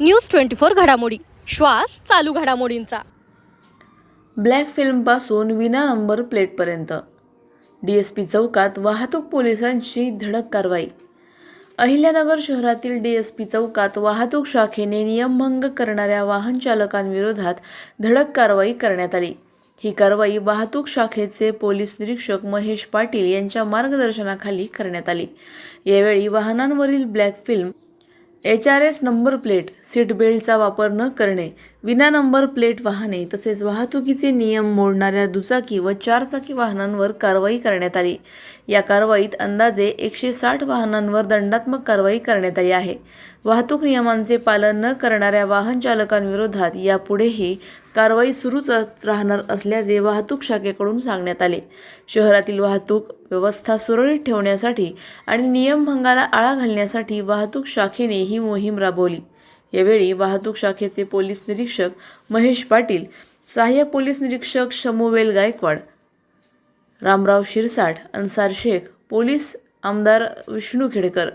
News 24 घडामोडी, श्वास चालू घडामोडींचा। ब्लॅक फिल्मपासून विना नंबर प्लेटपर्यंत डीएसपी चौकात वाहतूक पोलिसांची धडक कारवाई। अहिल्यानगर शहरातील डीएसपी चौकात वाहतूक शाखेने नियमभंग करणाऱ्या वाहन चालकांविरोधात धडक कारवाई करण्यात आली। ही कारवाई वाहतूक शाखेचे पोलीस निरीक्षक महेश पाटील यांच्या मार्गदर्शनाखाली करण्यात आली। यावेळी वाहनांवरील black film, HRS number plate, seat बेल्टचा वापर न करणे, विना नंबर प्लेट वाहने तसेच वाहतुकीचे नियम मोडणाऱ्या दुचाकी व चारचाकी वाहनांवर कारवाई करण्यात आली। या कारवाईत अंदाजे 160 वाहनांवर दंडात्मक कारवाई करण्यात आली आहे। वाहतूक नियमांचे पालन न करणाऱ्या वाहन चालकांविरोधात यापुढेही कारवाई सुरूच राहणार असल्याचे वाहतूक शाखेकडून सांगण्यात आले। शहरातील वाहतूक व्यवस्था सुरळीत ठेवण्यासाठी आणि नियमभंगाला आळा घालण्यासाठी वाहतूक शाखेने ही मोहीम राबवली। यावेळी वाहतूक शाखेचे पोलीस निरीक्षक महेश पाटील, सहाय्यक पोलीस निरीक्षक शमुवेल गायकवाड, रामराव शिरसाट, अन्सार शेख, पोलीस आमदार विष्णू खेडकर,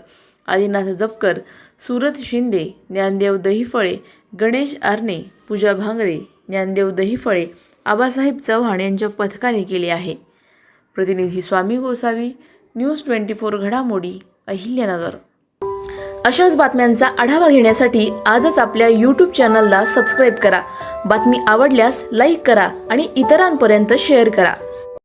आदिनाथ जपकर, सुरत शिंदे, ज्ञानदेव दहिफळे, गणेश आरणे, पूजा भांगरे, ज्ञानदेव दहिफळे, आबासाहेब चव्हाण यांच्या पथकाने केले आहे। प्रतिनिधी स्वामी गोसावी, न्यूज 24 घडामोडी, अहिल्यानगर। अशाच बातम्यांचा आढावा घेण्यासाठी आजच आपल्या YouTube चॅनलला सबस्क्राईब करा। बातमी आवडल्यास लाईक करा आणि इतरांपर्यंत शेअर करा।